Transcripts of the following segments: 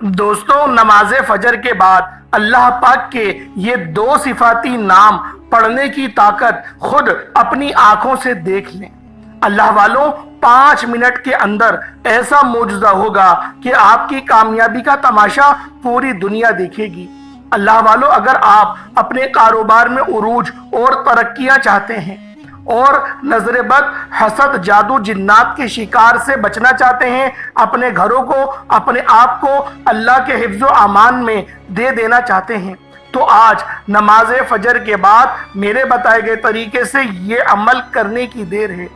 دوستوں، نماز فجر کے بعد اللہ پاک کے یہ دو صفاتی نام پڑھنے کی طاقت خود اپنی آنکھوں سے دیکھ لیں۔ اللہ والوں، 5 منٹ کے اندر ایسا معجزہ ہوگا کہ آپ کی کامیابی کا تماشا پوری دنیا دیکھے گی۔ اللہ والوں، اگر آپ اپنے کاروبار میں عروج اور ترقیاں چاہتے ہیں اور نظر بد، حسد، جادو، جنات کے شکار سے بچنا چاہتے ہیں، اپنے گھروں کو، اپنے آپ کو اللہ کے حفظ و امان میں دے دینا چاہتے ہیں، تو آج نماز فجر کے بعد میرے بتائے گئے طریقے سے یہ عمل کرنے کی دیر ہے۔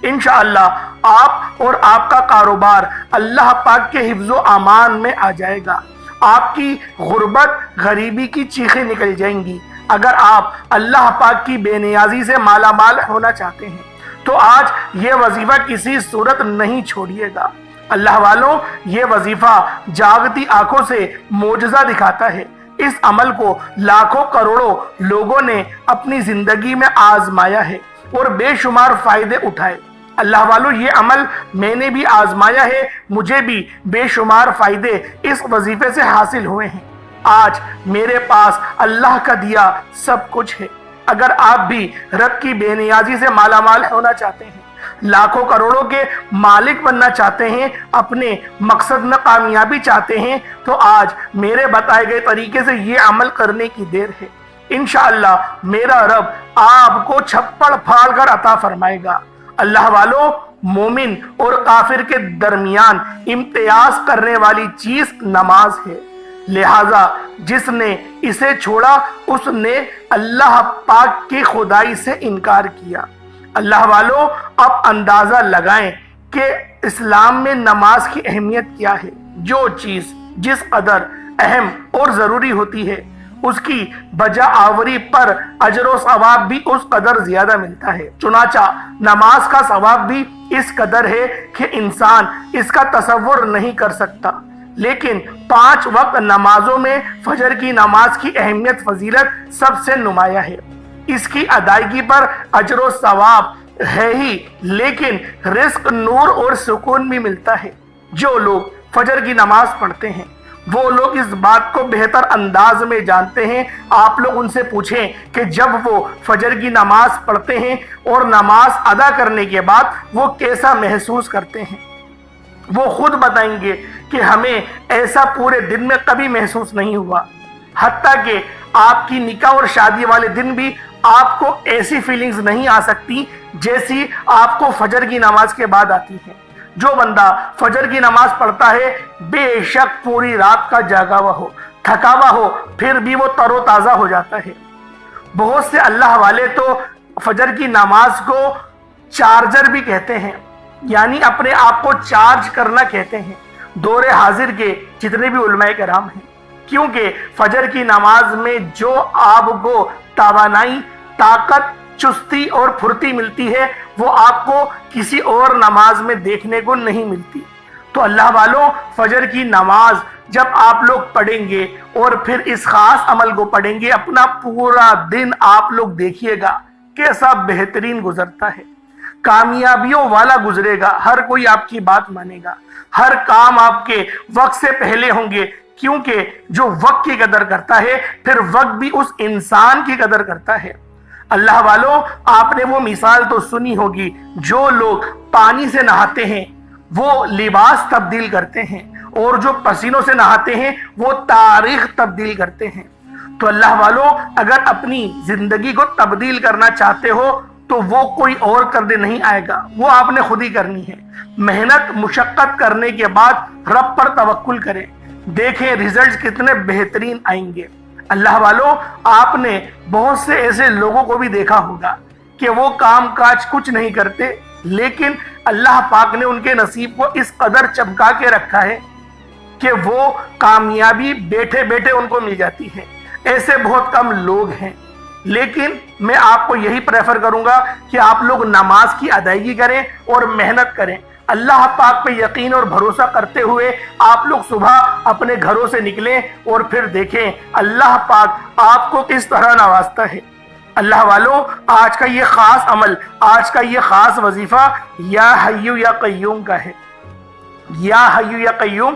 انشاءاللہ آپ اور آپ کا کاروبار اللہ پاک کے حفظ و امان میں آ جائے گا۔ آپ کی غربت، غریبی کی چیخیں نکل جائیں گی۔ اگر آپ اللہ پاک کی بے نیازی سے مالا مال ہونا چاہتے ہیں تو آج یہ وظیفہ کسی صورت نہیں چھوڑیے گا۔ اللہ والوں، یہ وظیفہ جاگتی آنکھوں سے معجزہ دکھاتا ہے۔ اس عمل کو لاکھوں کروڑوں لوگوں نے اپنی زندگی میں آزمایا ہے اور بے شمار فائدے اٹھائے۔ اللہ والوں، یہ عمل میں نے بھی آزمایا ہے، مجھے بھی بے شمار فائدے اس وظیفے سے حاصل ہوئے ہیں۔ آج میرے پاس اللہ کا دیا سب کچھ ہے۔ اگر آپ بھی رب کی بے نیازی سے مالا مال ہونا چاہتے ہیں، لاکھوں کروڑوں کے مالک بننا چاہتے ہیں، اپنے مقصد میں کامیابی چاہتے ہیں، تو آج میرے بتائے گئے طریقے سے یہ عمل کرنے کی دیر ہے۔ انشاءاللہ میرا رب آپ کو چھپڑ پھاڑ کر عطا فرمائے گا۔ اللہ والوں، مومن اور کافر کے درمیان امتیاز کرنے والی چیز نماز ہے، لہذا جس نے اسے چھوڑا اس نے اللہ پاک کی خدائی سے انکار کیا۔ اللہ والوں، اب اندازہ لگائیں کہ اسلام میں نماز کی اہمیت کیا ہے۔ جو چیز جس قدر اہم اور ضروری ہوتی ہے، اس کی بجا آوری پر اجر و ثواب بھی اس قدر زیادہ ملتا ہے۔ چنانچہ نماز کا ثواب بھی اس قدر ہے کہ انسان اس کا تصور نہیں کر سکتا۔ لیکن 5 وقت نمازوں میں فجر کی نماز کی اہمیت، فضیلت سب سے نمایاں ہے۔ اس کی ادائیگی پر اجر و ثواب ہے ہی، لیکن رزق، نور اور سکون بھی ملتا ہے۔ جو لوگ فجر کی نماز پڑھتے ہیں وہ لوگ اس بات کو بہتر انداز میں جانتے ہیں۔ آپ لوگ ان سے پوچھیں کہ جب وہ فجر کی نماز پڑھتے ہیں اور نماز ادا کرنے کے بعد وہ کیسا محسوس کرتے ہیں، وہ خود بتائیں گے کہ ہمیں ایسا پورے دن میں کبھی محسوس نہیں ہوا۔ حتیٰ کہ آپ کی نکاح اور شادی والے دن بھی آپ کو ایسی فیلنگز نہیں آ سکتی جیسی آپ کو فجر کی نماز کے بعد آتی ہیں۔ جو بندہ فجر کی نماز پڑھتا ہے، بے شک پوری رات کا جاگا ہوا ہو، تھکا ہوا ہو، پھر بھی وہ تر و تازہ ہو جاتا ہے۔ بہت سے اللہ والے تو فجر کی نماز کو چارجر بھی کہتے ہیں، یعنی اپنے آپ کو چارج کرنا کہتے ہیں، دور حاضر کے جتنے بھی علماء کرام ہیں، کیونکہ فجر کی نماز میں جو آپ کو توانائی، طاقت، چستی اور پھرتی ملتی ہے وہ آپ کو کسی اور نماز میں دیکھنے کو نہیں ملتی۔ تو اللہ والوں، فجر کی نماز جب آپ لوگ پڑھیں گے اور پھر اس خاص عمل کو پڑھیں گے، اپنا پورا دن آپ لوگ دیکھیے گا کیسا بہترین گزرتا ہے، کامیابیوں والا گزرے گا۔ ہر کوئی آپ کی بات مانے گا، ہر کام آپ کے وقت سے پہلے ہوں گے، کیونکہ جو وقت کی قدر کرتا ہے پھر وقت بھی اس انسان کی قدر کرتا ہے۔ اللہ والوں، آپ نے وہ مثال تو سنی ہوگی، جو لوگ پانی سے نہاتے ہیں وہ لباس تبدیل کرتے ہیں، اور جو پسینوں سے نہاتے ہیں وہ تاریخ تبدیل کرتے ہیں۔ تو اللہ والوں، اگر اپنی زندگی کو تبدیل کرنا چاہتے ہو تو وہ کوئی اور کرنے نہیں آئے گا، وہ آپ نے خود ہی کرنی ہے۔ محنت، مشقت کرنے کے بعد رب پر توکل کریں، دیکھیں رزلٹس کتنے بہترین آئیں گے۔ اللہ والوں، آپ نے بہت سے ایسے لوگوں کو بھی دیکھا ہوگا کہ وہ کام کاج کچھ نہیں کرتے، لیکن اللہ پاک نے ان کے نصیب کو اس قدر چمکا کے رکھا ہے کہ وہ کامیابی بیٹھے بیٹھے ان کو مل جاتی ہے۔ ایسے بہت کم لوگ ہیں، لیکن میں آپ کو یہی پریفر کروں گا کہ آپ لوگ نماز کی ادائیگی کریں اور محنت کریں۔ اللہ پاک پہ یقین اور بھروسہ کرتے ہوئے آپ لوگ صبح اپنے گھروں سے نکلیں اور پھر دیکھیں اللہ پاک آپ کو کس طرح نوازتا ہے۔ اللہ والوں، آج کا یہ خاص عمل، آج کا یہ خاص وظیفہ یا حیو یا قیوم کا ہے۔ یا حیو یا قیوم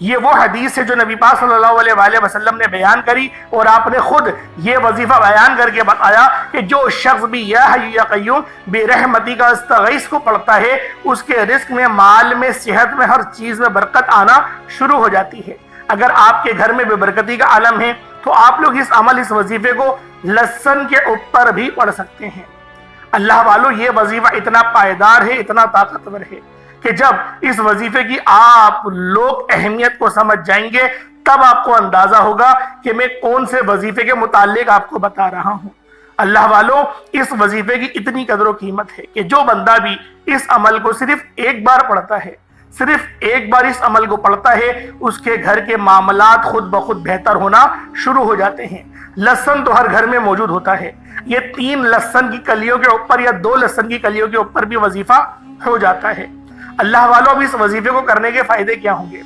یہ وہ حدیث ہے جو نبی پاک صلی اللہ علیہ وآلہ وسلم نے بیان کری، اور آپ نے خود یہ وظیفہ بیان کر کے بتایا کہ جو شخص بھی یا حی یا قیوم برحمتک استغیث کو پڑھتا ہے، اس کے رزق میں، مال میں، صحت میں، ہر چیز میں برکت آنا شروع ہو جاتی ہے۔ اگر آپ کے گھر میں بے برکتی کا عالم ہے تو آپ لوگ اس عمل، اس وظیفے کو لہسن کے اوپر بھی پڑھ سکتے ہیں۔ اللہ والو، یہ وظیفہ اتنا پائیدار ہے، اتنا طاقتور ہے کہ جب اس وظیفے کی آپ لوگ اہمیت کو سمجھ جائیں گے، تب آپ کو اندازہ ہوگا کہ میں کون سے وظیفے کے متعلق آپ کو بتا رہا ہوں۔ اللہ والو، اس وظیفے کی اتنی قدر و قیمت ہے کہ جو بندہ بھی اس عمل کو صرف ایک بار پڑھتا ہے، صرف ایک بار اس عمل کو پڑھتا ہے، اس کے گھر کے معاملات خود بخود بہتر ہونا شروع ہو جاتے ہیں۔ لہسن تو ہر گھر میں موجود ہوتا ہے، یہ 3 لہسن کی کلیوں کے اوپر یا 2 لہسن کی کلیوں کے اوپر بھی وظیفہ ہو جاتا ہے۔ اللہ والوں، اب اس وظیفے کو کرنے کے فائدے کیا ہوں گے؟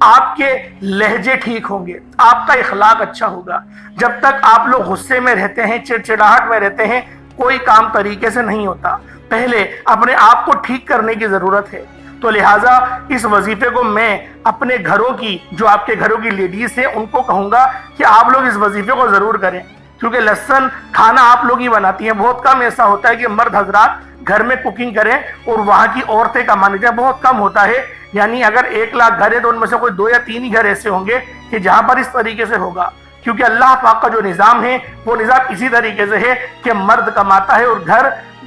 آپ کے لہجے ٹھیک ہوں گے، آپ کا اخلاق اچھا ہوگا۔ جب تک آپ لوگ غصے میں رہتے ہیں، چڑچڑاہٹ میں رہتے ہیں، کوئی کام طریقے سے نہیں ہوتا۔ پہلے اپنے آپ کو ٹھیک کرنے کی ضرورت ہے۔ تو لہٰذا اس وظیفے کو میں اپنے گھروں کی، جو آپ کے گھروں کی لیڈیز ہیں، ان کو کہوں گا کہ آپ لوگ اس وظیفے کو ضرور کریں، کیونکہ لہسن کھانا آپ لوگ ہی بناتی ہیں۔ بہت کم ایسا ہوتا ہے کہ مرد حضرات گھر میں کوکنگ کریں اور وہاں کی عورتیں کمانے جائیں، بہت کم ہوتا ہے۔ یعنی اگر 1 لاکھ گھر ہے تو ان میں سے کوئی 2 یا 3 ہی گھر ایسے ہوں گے کہ جہاں پر اس طریقے سے ہوگا، کیونکہ اللہ پاک کا جو نظام ہے وہ نظام اسی طریقے سے ہے کہ مرد کماتا ہے اور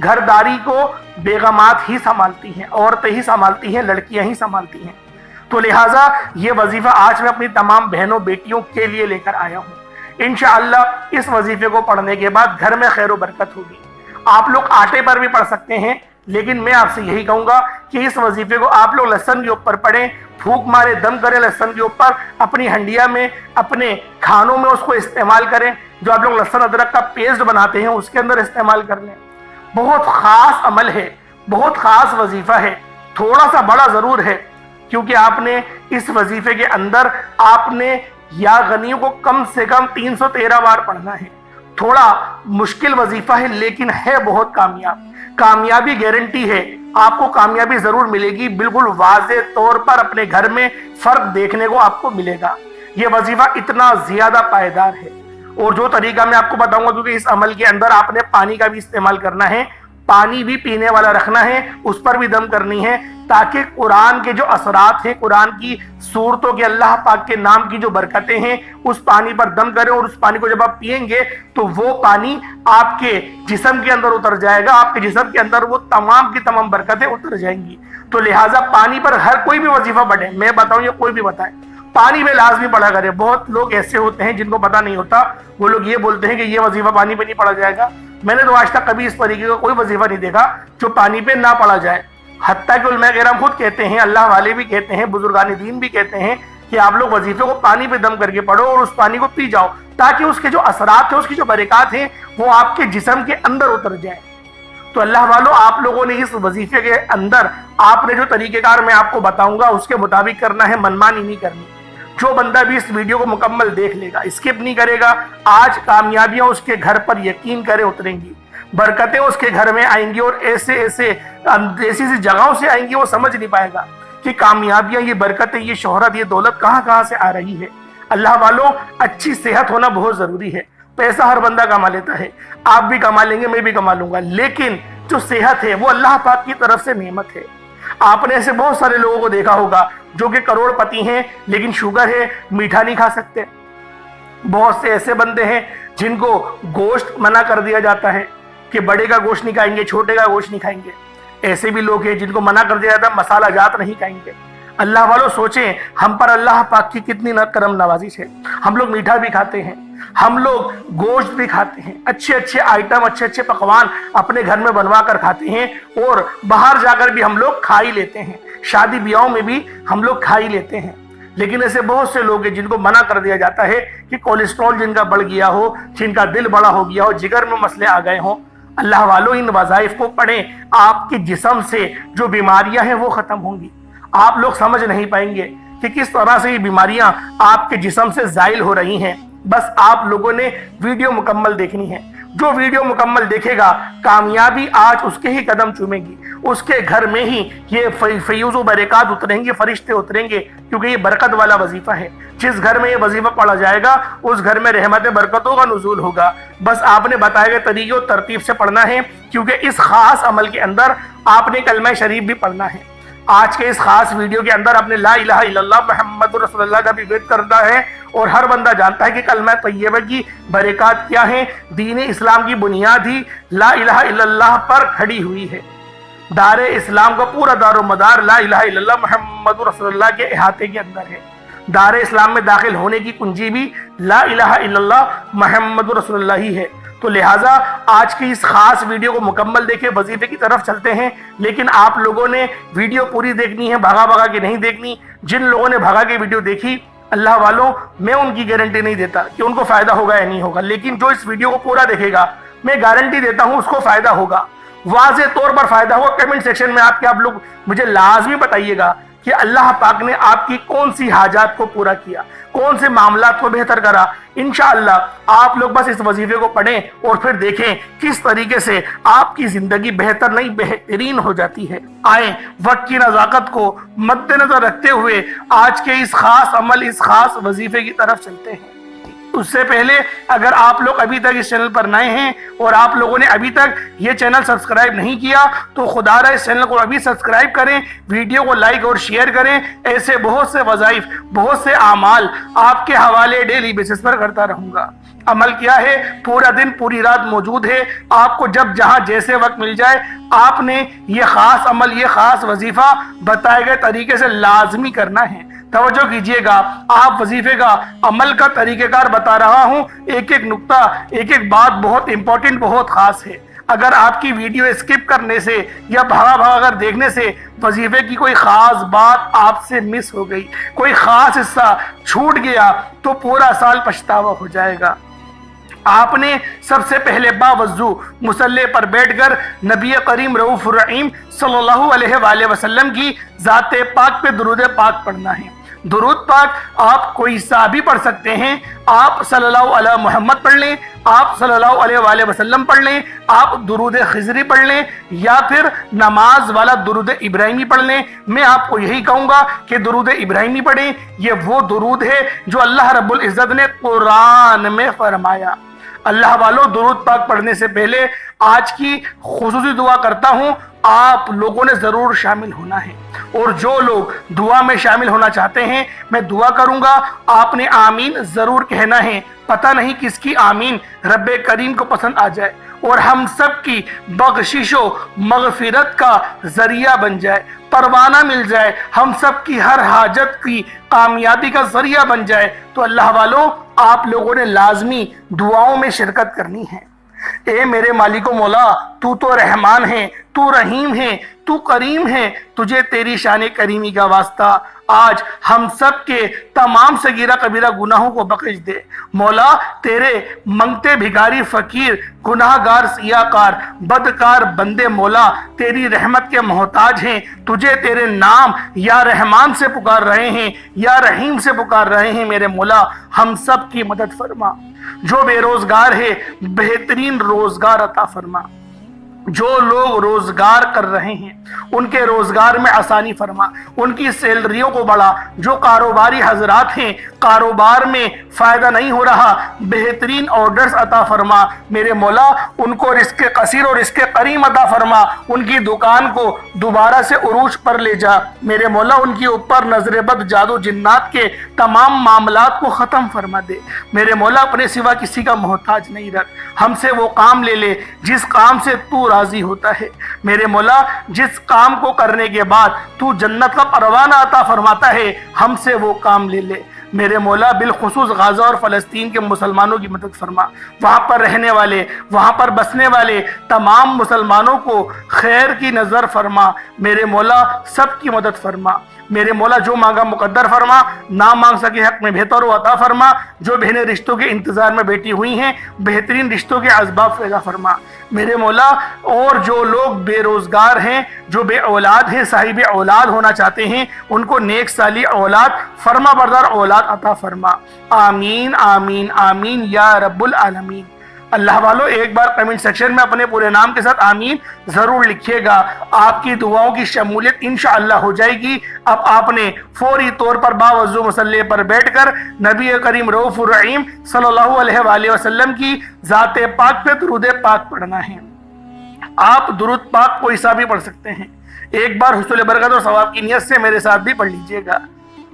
گھرداری کو بیگمات ہی سنبھالتی ہیں، عورتیں ہی سنبھالتی ہیں، لڑکیاں ہی سنبھالتی ہیں۔ تو لہٰذا یہ وظیفہ آج میں اپنی تمام بہنوں بیٹیوں کے لیے لے کر آیا ہوں۔ انشاءاللہ اس وظیفے کو پڑھنے کے بعد گھر میں خیر و برکت ہوگی۔ آپ لوگ آٹے پر بھی پڑھ سکتے ہیں، لیکن میں آپ سے یہی کہوں گا کہ اس وظیفے کو آپ لوگ لہسن کے اوپر پڑھیں، پھونک مارے، دم کریں لہسن کے اوپر، اپنی ہنڈیا میں، اپنے کھانوں میں اس کو استعمال کریں۔ جو آپ لوگ لہسن ادرک کا پیسٹ بناتے ہیں اس کے اندر استعمال کر لیں۔ بہت خاص عمل ہے، بہت خاص وظیفہ ہے، تھوڑا سا بڑا ضرور ہے، کیونکہ آپ نے اس وظیفے کے اندر آپ نے یا غنیوں کو کم سے کم 313 بار پڑھنا ہے۔ تھوڑا مشکل وظیفہ ہے لیکن ہے بہت کامیاب، کامیابی گارنٹی ہے، آپ کو کامیابی ضرور ملے گی، بالکل واضح طور پر اپنے گھر میں فرق دیکھنے کو آپ کو ملے گا۔ یہ وظیفہ اتنا زیادہ پائیدار ہے، اور جو طریقہ میں آپ کو بتاؤں گا، کیونکہ اس عمل کے اندر آپ نے پانی کا بھی استعمال کرنا ہے، پانی بھی پینے والا رکھنا ہے، اس پر بھی دم کرنی ہے، تاکہ قرآن کے جو اثرات ہیں، قرآن کی سورتوں کے، اللہ پاک کے نام کی جو برکتیں ہیں، اس پانی پر دم کریں، اور اس پانی کو جب آپ پئیں گے تو وہ پانی آپ کے جسم کے اندر اتر جائے گا، آپ کے جسم کے اندر وہ تمام کی تمام برکتیں اتر جائیں گی۔ تو لہٰذا پانی پر ہر کوئی بھی وظیفہ پڑھے، میں بتاؤں یا کوئی بھی بتائے، پانی میں لازمی پڑھا کرے۔ بہت لوگ ایسے ہوتے ہیں جن کو پتہ نہیں ہوتا، وہ لوگ یہ بولتے ہیں کہ یہ وظیفہ پانی پہ نہیں پڑھا جائے گا۔ میں نے تو آج تک کبھی اس طریقے کا کوئی وظیفہ نہیں دیکھا جو پانی پہ نہ پڑھا جائے، حتیٰ کہ علماء کرام خود کہتے ہیں، اللہ والے بھی کہتے ہیں، بزرگان دین بھی کہتے ہیں کہ آپ لوگ وظیفے کو پانی پہ دم کر کے پڑھو اور اس پانی کو پی جاؤ، تاکہ اس کے جو اثرات ہیں، اس کی جو برکات ہیں، وہ آپ کے جسم کے اندر اتر جائیں۔ تو اللہ والو، آپ لوگوں نے اس وظیفے کے اندر آپ نے جو طریقہ کار میں آپ کو بتاؤں گا اس کے مطابق کرنا ہے، منمانی نہیں کرنی۔ جو بندہ بھی اس ویڈیو کو مکمل دیکھ لے گا، اسکپ نہیں کرے گا، آج کامیابیاں اس کے گھر پر یقین کرے اتریں گی، برکتیں اس کے گھر میں آئیں گی، اور ایسی جگہوں سے آئیں گی وہ سمجھ نہیں پائے گا کہ کامیابیاں، یہ برکتیں، یہ شہرت، یہ دولت کہاں سے آ رہی ہے۔ اللہ والوں، اچھی صحت ہونا بہت ضروری ہے۔ پیسہ ہر بندہ کما لیتا ہے، آپ بھی کما لیں گے، میں بھی کما لوں گا، لیکن جو صحت ہے وہ اللہ پاک کی طرف سے نعمت ہے۔ آپ نے ایسے بہت سارے لوگوں کو دیکھا ہوگا جو کہ کروڑ پتی ہیں لیکن شوگر ہے، میٹھا نہیں کھا سکتے۔ بہت سے ایسے بندے ہیں جن کو گوشت منع کر دیا جاتا ہے کہ بڑے کا گوشت نہیں کھائیں گے، چھوٹے کا گوشت نہیں کھائیں گے۔ ایسے بھی لوگ ہیں جن کو منع کر دیا جاتا ہے مسالہ جات نہیں کھائیں گے۔ اللہ والوں، سوچیں ہم پر اللہ پاک کی کتنی کرم نوازش ہے۔ ہم لوگ میٹھا بھی کھاتے ہیں، ہم لوگ گوشت بھی کھاتے ہیں، اچھے آئٹم، اچھے پکوان اپنے گھر میں بنوا کر کھاتے ہیں، اور باہر جا کر بھی ہم لوگ کھا ہی لیتے ہیں، شادی بیاہوں میں بھی ہم لوگ کھا ہی لیتے ہیں۔ لیکن ایسے بہت سے لوگ ہیں جن کو منع کر دیا جاتا ہے کہ کولیسٹرول جن کا بڑھ گیا ہو، جن کا دل بڑا ہو گیا ہو، جگر میں مسئلے آ گئے ہوں۔ اللہ والوں، ان وظائف کو پڑھیں، آپ کے جسم سے جو بیماریاں ہیں وہ ختم ہوں گی۔ آپ لوگ سمجھ نہیں پائیں گے کہ کس طرح سے یہ بیماریاں آپ کے جسم سے زائل ہو رہی ہیں۔ بس آپ لوگوں نے ویڈیو مکمل دیکھنی ہے۔ جو ویڈیو مکمل دیکھے گا کامیابی آج اس کے ہی قدم چومے گی، اس کے گھر میں ہی یہ فیوز و برکات اتریں گے، فرشتے اتریں گے، کیونکہ یہ برکت والا وظیفہ ہے۔ جس گھر میں یہ وظیفہ پڑھا جائے گا اس گھر میں رحمت برکتوں کا نزول ہوگا۔ بس آپ نے بتائے گئے طریقے اور ترتیب سے پڑھنا ہے، کیونکہ اس خاص عمل کے اندر آپ نے کلمہ شریف بھی پڑھنا ہے۔ آج کے اس خاص ویڈیو کے اندر آپ نے لا الہ الا اللہ محمد رسول اللہ کا بھی ورد کرنا ہے، اور ہر بندہ جانتا ہے کہ کلمہ طیبہ کی برکات کیا ہیں۔ دین اسلام کی بنیاد ہی لا الہ الا اللہ پر کھڑی ہوئی ہے۔ دار اسلام کا پورا دار و مدار لا الہ الا اللہ محمد رسول اللہ کے احاطے کے اندر ہے۔ دار اسلام میں داخل ہونے کی کنجی بھی لا الہ الا اللہ محمد رسول اللہ ہی ہے۔ تو لہٰذا آج کی اس خاص ویڈیو کو مکمل دیکھیں، وظیفے کی طرف چلتے ہیں۔ لیکن آپ لوگوں نے ویڈیو پوری دیکھنی ہے، بھگا بھگا کے نہیں دیکھنی۔ جن لوگوں نے بھگا کے ویڈیو دیکھی، اللہ والوں، میں ان کی گارنٹی نہیں دیتا کہ ان کو فائدہ ہوگا یا نہیں ہوگا، لیکن جو اس ویڈیو کو پورا دیکھے گا میں گارنٹی دیتا ہوں اس کو فائدہ ہوگا، واضح طور پر فائدہ ہوگا۔ کمنٹ سیکشن میں آپ لوگ مجھے لازمی بتائیے گا کہ اللہ پاک نے آپ کی کون سی حاجات کو پورا کیا، کون سے معاملات کو بہتر کرا۔ انشاءاللہ آپ لوگ بس اس وظیفے کو پڑھیں اور پھر دیکھیں کس طریقے سے آپ کی زندگی بہتر نہیں بہترین ہو جاتی ہے۔ آئیں وقت کی نزاکت کو مد نظر رکھتے ہوئے آج کے اس خاص عمل، اس خاص وظیفے کی طرف چلتے ہیں۔ اس سے پہلے اگر آپ لوگ ابھی تک اس چینل پر نئے ہیں اور آپ لوگوں نے ابھی تک یہ چینل سبسکرائب نہیں کیا تو خدا رہا اس چینل کو ابھی سبسکرائب کریں، ویڈیو کو لائک اور شیئر کریں۔ ایسے بہت سے وظائف، بہت سے اعمال آپ کے حوالے ڈیلی بیسس پر کرتا رہوں گا۔ عمل کیا ہے؟ پورا دن پوری رات موجود ہے، آپ کو جب جہاں جیسے وقت مل جائے آپ نے یہ خاص عمل، یہ خاص وظیفہ بتائے گئے طریقے سے لازمی کرنا ہے۔ توجہ کیجئے گا، آپ وظیفے کا عمل کا طریقہ کار بتا رہا ہوں، ایک ایک نقطہ، ایک ایک بات بہت امپورٹنٹ، بہت خاص ہے۔ اگر آپ کی ویڈیو اسکپ کرنے سے یا بھگا بھگا کر دیکھنے سے وظیفے کی کوئی خاص بات آپ سے مس ہو گئی، کوئی خاص حصہ چھوٹ گیا تو پورا سال پچھتاوا ہو جائے گا۔ آپ نے سب سے پہلے باوضو مصلی پر بیٹھ کر نبی کریم رؤوف الرحیم صلی اللہ علیہ وآلہ وسلم کی ذات پاک پہ درود پاک پڑھنا ہے۔ درود پاک آپ کوئی سا بھی پڑھ سکتے ہیں، آپ صلی اللہ علیہ محمد پڑھ لیں، آپ صلی اللہ علیہ وآلہ وسلم پڑھ لیں، آپ درود خضری پڑھ لیں، یا پھر نماز والا درود ابراہیمی پڑھ لیں۔ میں آپ کو یہی کہوں گا کہ درود ابراہیمی پڑھیں، یہ وہ درود ہے جو اللہ رب العزت نے قرآن میں فرمایا۔ اللہ والوں، درود پاک پڑھنے سے پہلے آج کی خصوصی دعا کرتا ہوں، آپ لوگوں نے ضرور شامل ہونا ہے، اور جو لوگ دعا میں شامل ہونا چاہتے ہیں میں دعا کروں گا، آپ نے آمین ضرور کہنا ہے۔ پتہ نہیں کس کی آمین رب کریم کو پسند آ جائے اور ہم سب کی بخشش و مغفرت کا ذریعہ بن جائے، پروانہ مل جائے، ہم سب کی ہر حاجت کی کامیابی کا ذریعہ بن جائے۔ تو اللہ والوں، آپ لوگوں نے لازمی دعاؤں میں شرکت کرنی ہے۔ اے میرے مالک و مولا، تو تو رحمان ہے، تو رحیم ہے، تو کریم ہے، تجھے تیری شان کریمی کا واسطہ آج ہم سب کے تمام صغیرہ کبیرہ گناہوں کو بخش دے۔ مولا، تیرے منگتے بھکاری فقیر، گناہ گار سیاکار، بدکار بندے مولا تیری رحمت کے محتاج ہیں، تجھے تیرے نام یا رحمان سے پکار رہے ہیں، یا رحیم سے پکار رہے ہیں۔ میرے مولا، ہم سب کی مدد فرما۔ جو بے روزگار ہے بہترین روزگار عطا فرما، جو لوگ روزگار کر رہے ہیں ان کے روزگار میں آسانی فرما، ان کی سیلریوں کو بڑھا۔ جو کاروباری حضرات ہیں کاروبار میں فائدہ نہیں ہو رہا، بہترین آرڈرز عطا فرما۔ میرے مولا، ان کو رزق کثیر اور رزق کریم عطا فرما، ان کی دکان کو دوبارہ سے عروج پر لے جا۔ میرے مولا، ان کے اوپر نظر بد، جادو جنات کے تمام معاملات کو ختم فرما دے۔ میرے مولا، اپنے سوا کسی کا محتاج نہیں رکھ، ہم سے وہ کام لے لے جس کام سے تو راضی ہوتا ہے۔ میرے مولا، جس کام کو کرنے کے بعد تو جنت کا پروانہ عطا فرماتا ہے، ہم سے وہ کام لے لے۔ میرے مولا، بالخصوص غزہ اور فلسطین کے مسلمانوں کی مدد فرما، وہاں پر رہنے والے، وہاں پر بسنے والے تمام مسلمانوں کو خیر کی نظر فرما۔ میرے مولا، سب کی مدد فرما۔ میرے مولا، جو مانگا مقدر فرما، نہ مانگ سکے حق میں بہتر و عطا فرما۔ جو بہنیں رشتوں کے انتظار میں بیٹھی ہوئی ہیں بہترین رشتوں کے اسباب پیدا فرما۔ میرے مولا، اور جو لوگ بے روزگار ہیں، جو بے اولاد ہیں، صاحب اولاد ہونا چاہتے ہیں، ان کو نیک سالی اولاد، فرما بردار اولاد عطا فرما۔ آمین آمین آمین یا رب العالمین۔ اللہ والوں ایک بار کمنٹ سیکشن میں اپنے پورے نام کے ساتھ آمین ضرور لکھیے گا، آپ کی دعاؤں کی شمولیت انشاءاللہ ہو جائے گی۔ اب آپ نے فوری طور پر باوضو مصلی پر بیٹھ کر نبی کریم رؤوف الرحیم صلی اللہ علیہ وآلہ وسلم کی ذات پاک پہ درود پاک پڑھنا ہے۔ آپ درود پاک کوئی سا بھی پڑھ سکتے ہیں، ایک بار حصول برکت اور ثواب کی نیت سے میرے ساتھ بھی پڑھ لیجئے گا۔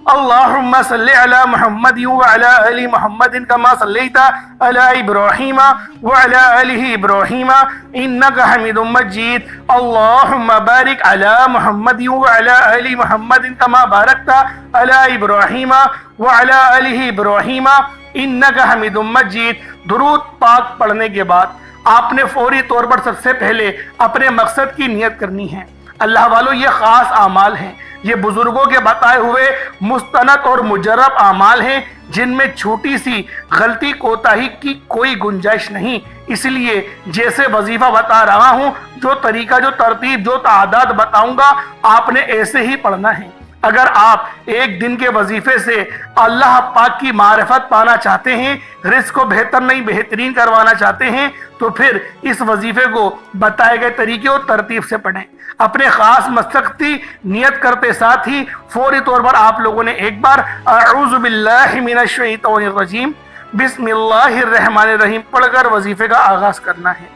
اللہم صلی علی محمد وعلی آل محمد کما صلیت علی ابراہیم وعلی آل ابراہیم انکا حمید مجید۔ اللہم بارک علی محمد وعلی آل محمد کما بارکت علی ابراہیم وعلی آل ابراہیم انکا حمید مجید۔ درود پاک پڑھنے کے بعد آپ نے فوری طور پر سب سے پہلے اپنے مقصد کی نیت کرنی ہے۔ اللہ والوں یہ خاص اعمال ہیں، یہ بزرگوں کے بتائے ہوئے مستند اور مجرب اعمال ہیں جن میں چھوٹی سی غلطی کوتاہی کی کوئی گنجائش نہیں۔ اس لیے جیسے وظیفہ بتا رہا ہوں، جو طریقہ، جو ترتیب، جو تعداد بتاؤں گا، آپ نے ایسے ہی پڑھنا ہے۔ اگر آپ ایک دن کے وظیفے سے اللہ پاک کی معرفت پانا چاہتے ہیں، رزق کو بہتر نہیں بہترین کروانا چاہتے ہیں، تو پھر اس وظیفے کو بتائے گئے طریقے اور ترتیب سے پڑھیں۔ اپنے خاص مقصد کی نیت کرتے ساتھ ہی فوری طور پر آپ لوگوں نے ایک بار اعوذ باللہ من الشیطان الرجیم بسم اللہ الرحمن الرحیم پڑھ کر وظیفے کا آغاز کرنا ہے۔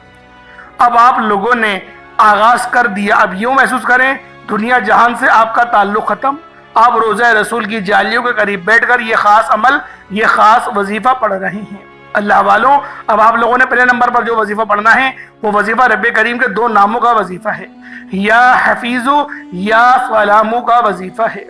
اب آپ لوگوں نے آغاز کر دیا، اب یوں محسوس کریں دنیا جہان سے آپ کا تعلق ختم، آپ روضہ رسول کی جالیوں کے قریب بیٹھ کر یہ خاص عمل، یہ خاص وظیفہ پڑھ رہے ہیں۔ اللہ والوں اب آپ لوگوں نے پہلے نمبر پر جو وظیفہ پڑھنا ہے وہ وظیفہ رب کریم کے دو ناموں کا وظیفہ ہے، یا حفیظو یا سلامو کا وظیفہ ہے۔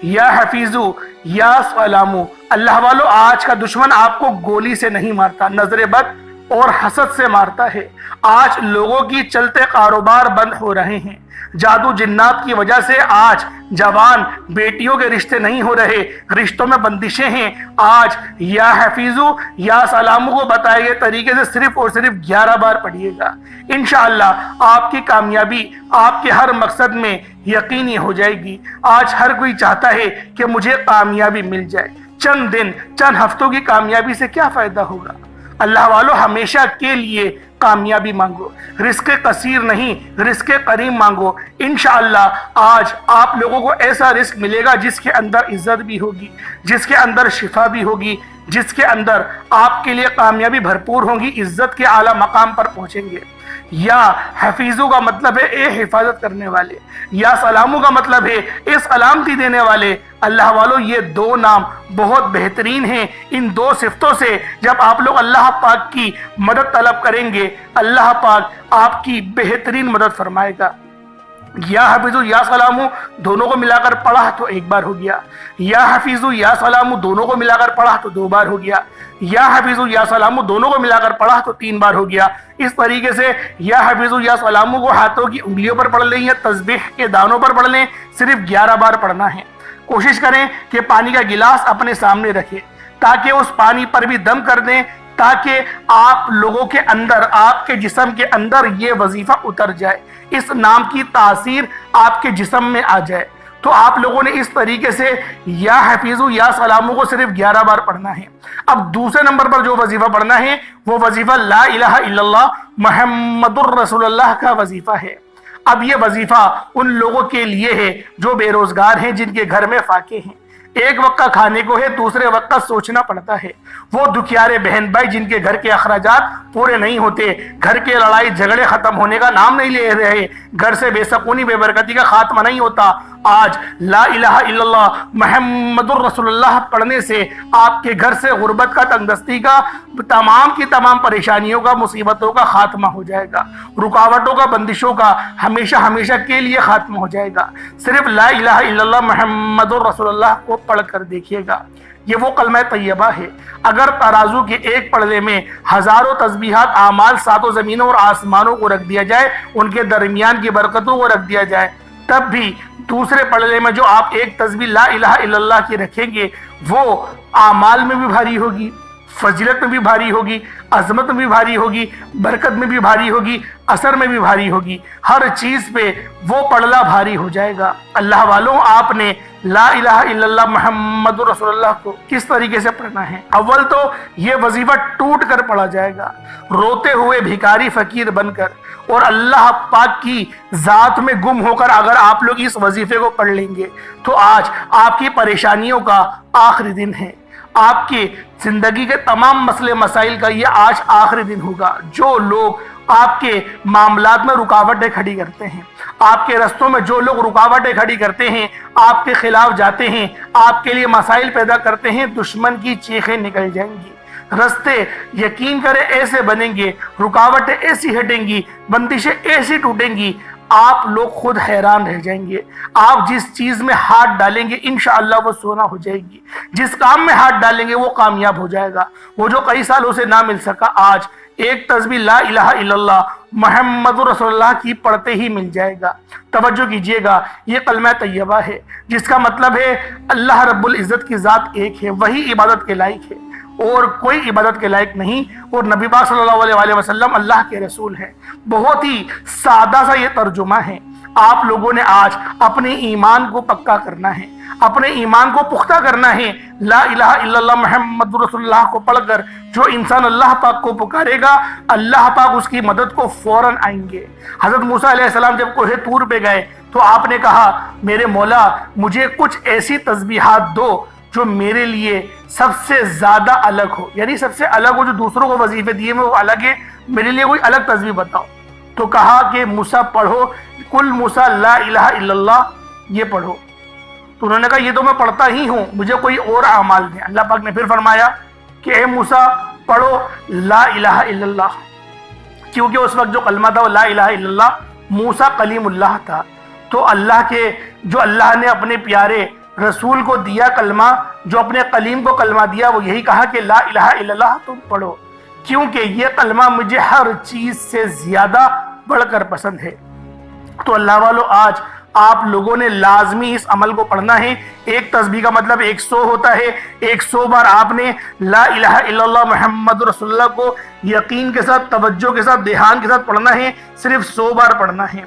یا حفیظو یا سلامو، اللہ والوں آج کا دشمن آپ کو گولی سے نہیں مارتا، نظر بد اور حسد سے مارتا ہے۔ آج لوگوں کی چلتے کاروبار بند ہو رہے ہیں، جادو جنات کی وجہ سے آج جوان بیٹیوں کے رشتے نہیں ہو رہے، رشتوں میں بندشیں ہیں۔ آج یا حفیظو یا سلامو کو بتائے گئے طریقے سے صرف اور صرف 11 بار پڑھیے گا، انشاءاللہ آپ کی کامیابی آپ کے ہر مقصد میں یقینی ہو جائے گی۔ آج ہر کوئی چاہتا ہے کہ مجھے کامیابی مل جائے، چند دن چند ہفتوں کی کامیابی سے کیا فائدہ ہوگا؟ اللہ والو ہمیشہ کے لیے کامیابی مانگو، رزق قصیر نہیں رزق کریم مانگو۔ انشاءاللہ آج آپ لوگوں کو ایسا رزق ملے گا جس کے اندر عزت بھی ہوگی، جس کے اندر شفا بھی ہوگی، جس کے اندر آپ کے لیے کامیابی بھرپور ہوگی، عزت کے اعلیٰ مقام پر پہنچیں گے۔ یا حفیظو کا مطلب ہے اے حفاظت کرنے والے، یا سلامو کا مطلب ہے اے سلامتی دینے والے۔ اللہ والو یہ دو نام بہت بہترین ہیں، ان دو صفتوں سے جب آپ لوگ اللہ پاک کی مدد طلب کریں گے، اللہ پاک آپ کی بہترین مدد فرمائے گا۔ یا حفیظو یا سلامو دونوں کو ملا کر پڑھا تو ایک بار ہو گیا، یا حفیظو یا سلامو دونوں کو ملا کر پڑھا تو 2 بار ہو گیا، یا حفیظو یا سلامو دونوں کو ملا کر پڑھا تو 3 بار ہو گیا۔ اس طریقے سے یا حفیظو یا سلامو کو ہاتھوں کی انگلیوں پر پڑھ لیں یا تسبیح کے دانوں پر پڑھ لیں، صرف 11 بار پڑھنا ہے۔ کوشش کریں کہ پانی کا گلاس اپنے سامنے رکھیں تاکہ اس پانی پر بھی دم کر دیں، تاکہ آپ لوگوں کے اندر، آپ کے جسم کے اندر یہ وظیفہ اتر جائے، اس نام کی تاثیر آپ کے جسم میں آ جائے۔ تو آپ لوگوں نے اس طریقے سے یا حفیظو یا سلامو کو صرف 11 بار پڑھنا ہے۔ اب دوسرے نمبر پر جو وظیفہ پڑھنا ہے وہ وظیفہ لا الہ الا اللہ محمد الرسول اللہ کا وظیفہ ہے۔ اب یہ وظیفہ ان لوگوں کے لیے ہے جو بے روزگار ہیں، جن کے گھر میں فاقے ہیں، ایک وقت کا کھانے کو ہے، دوسرے وقت کا سوچنا پڑتا ہے۔ وہ دکھیارے بہن بھائی جن کے گھر کے اخراجات پورے نہیں ہوتے، گھر کے لڑائی جھگڑے ختم ہونے کا نام نہیں لے رہے، گھر سے بے سکونی بے برکتی کا خاتمہ نہیں ہوتا، آج لا الہ الا اللہ محمد الرسول اللہ پڑھنے سے آپ کے گھر سے غربت کا، تنگ دستی کا، تمام کی تمام پریشانیوں کا، مصیبتوں کا خاتمہ ہو جائے گا، رکاوٹوں کا، بندشوں کا ہمیشہ ہمیشہ کے لیے خاتمہ ہو جائے گا۔ صرف لا الہ الا اللہ محمد الرسول اللہ کو پڑھ کر دیکھیے گا، یہ وہ کلمہ طیبہ ہے۔ اگر ترازو کے ایک پلڑے میں ہزاروں تسبیحات، اعمال، 7 زمینوں اور آسمانوں کو رکھ دیا جائے، ان کے درمیان کی برکتوں کو رکھ دیا جائے، تب بھی دوسرے پلڑے میں جو آپ ایک تسبیح لا الہ الا اللہ کی رکھیں گے، وہ اعمال میں بھی بھاری ہوگی، فضیلت میں بھی بھاری ہوگی، عظمت میں بھی بھاری ہوگی، برکت میں بھی بھاری ہوگی، اثر میں بھی بھاری ہوگی، ہر چیز پہ وہ پلڑا بھاری ہو جائے گا۔ اللہ والوں آپ نے لا الہ الا اللہ محمد رسول اللہ کو کس طریقے سے پڑھنا ہے؟ اول تو یہ وظیفہ ٹوٹ کر پڑھا جائے گا، روتے ہوئے بھکاری فقیر بن کر، اور اللہ پاک کی ذات میں گم ہو کر اگر آپ لوگ اس وظیفے کو پڑھ لیں گے تو آج آپ کی پریشانیوں کا آخری دن ہے، آپ کی زندگی کے تمام مسئلے مسائل کا یہ آج آخری دن ہوگا۔ جو لوگ آپ کے معاملات میں رکاوٹیں کھڑی کرتے ہیں، آپ کے رستوں میں جو لوگ رکاوٹیں کھڑی کرتے ہیں، آپ کے خلاف جاتے ہیں، آپ کے لیے مسائل پیدا کرتے ہیں، دشمن کی چیخیں نکل جائیں گی، رستے یقین کریں ایسے بنیں گے، رکاوٹیں ایسی ہٹیں گی، بندشیں ایسی ٹوٹیں گی، آپ لوگ خود حیران رہ جائیں گے۔ آپ جس چیز میں ہاتھ ڈالیں گے انشاءاللہ وہ سونا ہو جائے گی، جس کام میں ہاتھ ڈالیں گے وہ کامیاب ہو جائے گا، وہ جو کئی سالوں سے نہ مل سکا آج ایک تسبیح لا الہ الا اللہ محمد رسول اللہ کی پڑھتے ہی مل جائے گا۔ توجہ کیجئے گا، یہ کلمہ طیبہ ہے جس کا مطلب ہے اللہ رب العزت کی ذات ایک ہے، وہی عبادت کے لائق ہے اور کوئی عبادت کے لائق نہیں، اور نبی پاک صلی اللہ علیہ وسلم اللہ کے رسول ہیں۔ بہت ہی سادہ سا یہ ترجمہ ہے۔ آپ لوگوں نے آج اپنے ایمان کو پکا کرنا ہے، اپنے ایمان کو پختہ کرنا ہے۔ لا الہ الا اللہ محمد رسول اللہ کو پڑھ کر جو انسان اللہ پاک کو پکارے گا، اللہ پاک اس کی مدد کو فوراً آئیں گے۔ حضرت موسیٰ علیہ السلام جب کوہ طور پہ گئے تو آپ نے کہا میرے مولا مجھے کچھ ایسی تسبیحات دو جو میرے لیے سب سے زیادہ الگ ہو، یعنی سب سے الگ ہو، جو دوسروں کو وظیفے دیے میں وہ الگ ہے، میرے لیے کوئی الگ تسبیح بتاؤ۔ تو کہا کہ موسیٰ پڑھو کل موسیٰ لا الہ الا اللہ، یہ پڑھو۔ تو انہوں نے کہا یہ تو میں پڑھتا ہی ہوں، مجھے کوئی اور اعمال دیں۔ اللہ پاک نے پھر فرمایا کہ اے موسیٰ پڑھو لا الہ الا اللہ، کیونکہ اس وقت جو کلمہ تھا وہ لا الہ الا اللہ، موسیٰ کلیم اللہ تھا، تو اللہ کے جو اللہ نے اپنے پیارے رسول کو دیا کلمہ، جو اپنے کلیم کو کلمہ دیا، وہ یہی کہا کہ لا الہ الا اللہ تم پڑھو، کیونکہ یہ کلمہ مجھے ہر چیز سے زیادہ بڑھ کر پسند ہے۔ تو اللہ والو آج آپ لوگوں نے لازمی اس عمل کو پڑھنا ہے۔ ایک تسبیح کا مطلب 100 ہوتا ہے، 100 بار آپ نے لا الہ الا اللہ محمد رسول اللہ کو یقین کے ساتھ، توجہ کے ساتھ، دھیان کے ساتھ پڑھنا ہے، صرف 100 بار پڑھنا ہے۔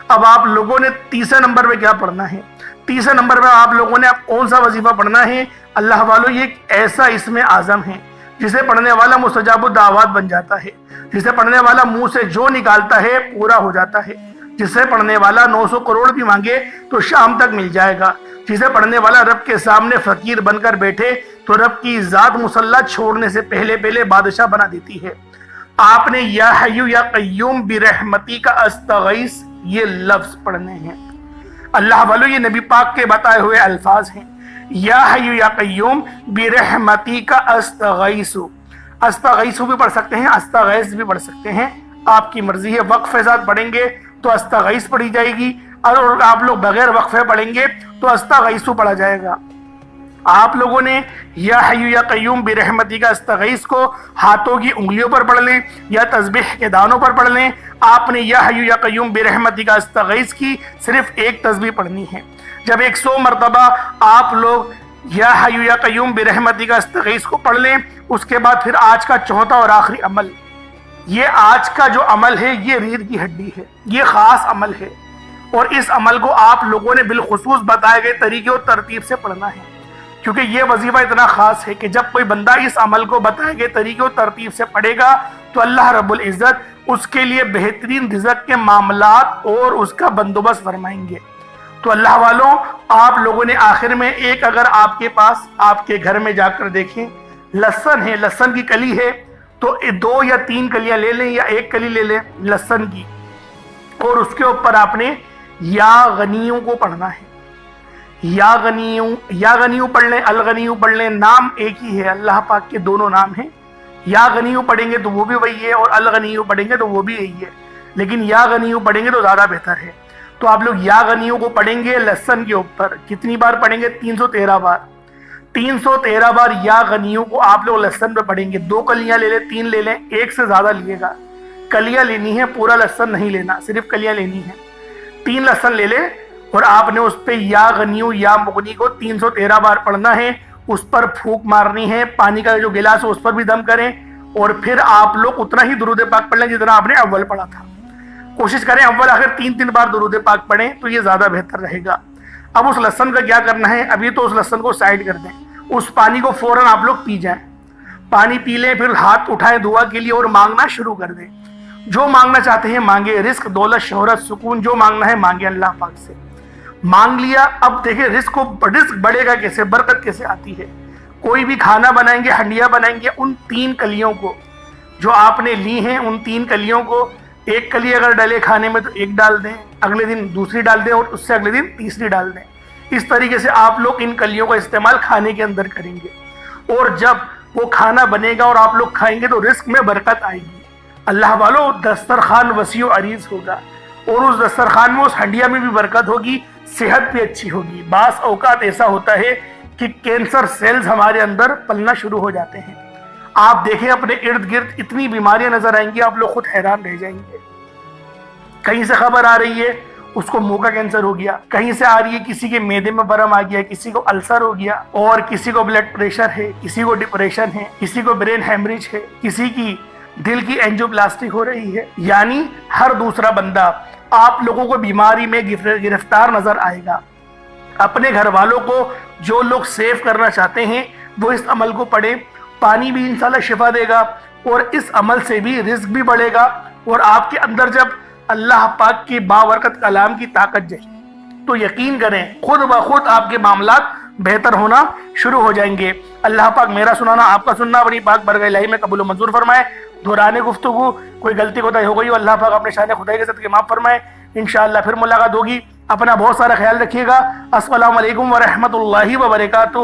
اب آپ لوگوں نے تیسرے نمبر پہ کیا پڑھنا ہے؟ تیسرے نمبر پہ آپ لوگوں نے کون سا وظیفہ پڑھنا ہے؟ اللہ والو یہ ایک ایسا اسم اعظم ہے جسے پڑھنے والا مستجاب الدعوات بن جاتا ہے، جسے پڑھنے والا منہ سے جو نکالتا ہے پورا ہو جاتا ہے، جسے پڑھنے والا 900 کروڑ بھی مانگے تو شام تک مل جائے گا، جسے پڑھنے والا رب کے سامنے فقیر بن کر بیٹھے تو رب کی ذات مسلح چھوڑنے سے پہلے بادشاہ بنا دیتی ہے۔ آپ نے یا حیو یا قیوم برحمتی کا استغیث یہ لفظ پڑھنے ہیں۔ اللہ والو یہ نبی پاک کے بتائے ہوئے الفاظ ہیں، یا حیو یا قیوم برحمتی کا استغیث۔ استغیث بھی پڑھ سکتے ہیں، استغیث بھی پڑھ سکتے ہیں، آپ کی مرضی ہے۔ وقفے ساتھ پڑھیں گے تو استغیث پڑھی جائے گی، اور آپ لوگ بغیر وقفے پڑھیں گے تو استغیث پڑھا جائے گا۔ آپ لوگوں نے یا حیو یا قیوم برحمتی کا استغیث کو ہاتھوں کی انگلیوں پر پڑھ لیں یا تسبیح کے دانوں پر پڑھ لیں۔ آپ نے یا حیو یا قیوم برحمتی کا استغیث کی صرف ایک تسبیح پڑھنی ہے۔ جب 100 مرتبہ آپ لوگ یا حیو یا قیوم برحمتی کا استغیث کو پڑھ لیں، اس کے بعد پھر آج کا چوتھا اور آخری عمل، یہ آج کا جو عمل ہے یہ ریڑھ کی ہڈی ہے، یہ خاص عمل ہے، اور اس عمل کو آپ لوگوں نے بالخصوص بتائے گئے طریقے اور ترتیب سے پڑھنا ہے، کیونکہ یہ وظیفہ اتنا خاص ہے کہ جب کوئی بندہ اس عمل کو بتائے گئے طریقے اور ترتیب سے پڑھے گا تو اللہ رب العزت اس کے لیے بہترین رزق کے معاملات اور اس کا بندوبست فرمائیں گے۔ تو اللہ والوں آپ لوگوں نے آخر میں ایک، اگر آپ کے پاس آپ کے گھر میں جا کر دیکھیں لہسن ہے، لہسن کی کلی ہے، تو 2 یا 3 کلیاں لے لیں یا 1 کلی لے لیں لہسن کی، اور اس کے اوپر آپ نے یا غنیوں کو پڑھنا ہے۔ یا غنیوں پڑھ لیں، الغنیوں پڑھ لیں، نام ایک ہی ہے، اللہ پاک کے دونوں نام ہیں۔ یا غنیوں پڑھیں گے تو وہ بھی وہی ہے، اور الغنیوں پڑھیں گے تو وہ بھی یہی ہے، لیکن یا غنیوں پڑھیں گے تو زیادہ بہتر ہے۔ تو آپ لوگ یا غنیوں کو پڑھیں گے لہسن کے اوپر، کتنی بار پڑھیں گے؟ 313 بار۔ 313 بار یا غنیوں کو آپ لوگ لہسن پہ پڑھیں گے۔ 2 کلیاں لے لیں، 3 لے لیں، 1 سے زیادہ لیے گا، کلیاں لینی ہے، پورا لہسن نہیں لینا، صرف کلیاں لینی ہے۔ 3 لہسن لے لیں اور آپ نے اس پہ یا غنیوں یا مغنی کو 313 بار پڑھنا ہے، اس پر پھونک مارنی ہے، پانی کا جو گلاس ہے اس پر بھی دم کریں، اور پھر آپ لوگ اتنا ہی درود پاک پڑھ لیں جتنا آپ نے اول پڑھا تھا۔ کوشش کریں اول آخر 3 بار درود پاک پڑھیں تو یہ زیادہ بہتر رہے گا۔ اب اس لہسن کا کیا کرنا ہے؟ ابھی تو اس لہسن کو سائڈ کر دیں، اس پانی کو فوراً آپ لوگ پی جائیں، پانی پی لیں، پھر ہاتھ اٹھائیں دعا کے لیے اور مانگنا شروع کر دیں۔ جو مانگنا چاہتے ہیں مانگے، رزق، دولت، شہرت، سکون، جو مانگنا ہے مانگے اللہ پاک سے۔ مانگ لیا، اب دیکھیں رزق بڑھے گا کیسے، برکت کیسے آتی ہے۔ کوئی بھی کھانا بنائیں گے، ہنڈیا بنائیں گے، ان 3 کلیوں کو جو آپ نے لی ہیں، ان 3 کلیوں کو ایک کلی اگر ڈلے کھانے میں تو ایک ڈال دیں، اگلے دن دوسری ڈال دیں اور اس سے اگلے دن تیسری ڈال دیں۔ اس طریقے سے آپ لوگ ان کلیوں کا استعمال کھانے کے اندر کریں گے، اور جب وہ کھانا بنے گا اور آپ لوگ کھائیں گے تو رزق میں برکت آئے گی۔ اللہ والو، دسترخوان وسیع و عریض ہوگا، اور اس دسترخوان میں، اس ہنڈیا میں بھی برکت ہوگی، صحت بھی اچھی ہوگی۔ بعض اوقات ایسا ہوتا ہے کہ کینسر سیلز ہمارے اندر پلنا شروع ہو جاتے ہیں۔ آپ دیکھیں اپنے ارد گرد اتنی بیماریاں نظر آئیں گی، آپ لوگ خود حیران رہ جائیں گے۔ کہیں سے خبر آ رہی ہے اس کو منہ کا کینسر ہو گیا، کہیں سے آ رہی ہے کسی کے معدے میں برم آ گیا، کسی کو السر ہو گیا، اور کسی کو بلڈ پریشر ہے، کسی کو ڈپریشن ہے، کسی کو برین ہیمریج ہے، کسی کی دل کی اینجیوپلاسٹک ہو رہی ہے۔ یعنی ہر دوسرا بندہ آپ لوگوں کو بیماری میں گرفتار نظر آئے گا۔ اپنے گھر والوں کو جو لوگ سیو کرنا چاہتے ہیں وہ اس عمل کو پڑھیں، پانی بھی انشاءاللہ شفا دے گا، اور اس عمل سے بھی رزق بھی بڑھے گا، اور آپ کے اندر جب اللہ پاک کی بابرکت کلام کی طاقت جائے تو یقین کریں خود بخود آپ کے معاملات بہتر ہونا شروع ہو جائیں گے۔ اللہ پاک میرا سنانا، آپ کا سننا اپنی پاک برگاہ الہی میں قبول و منظور فرمائے۔ دوران گفتگو کوئی غلطی کوتاہی ہو گئی ہو، اللہ پاک اپنے شان خدائی کے صدقے معاف فرمائے۔ انشاءاللہ پھر ملاقات ہوگی، اپنا بہت سارا خیال رکھیے گا۔ السلام علیکم ورحمۃ اللہ وبرکاتہ۔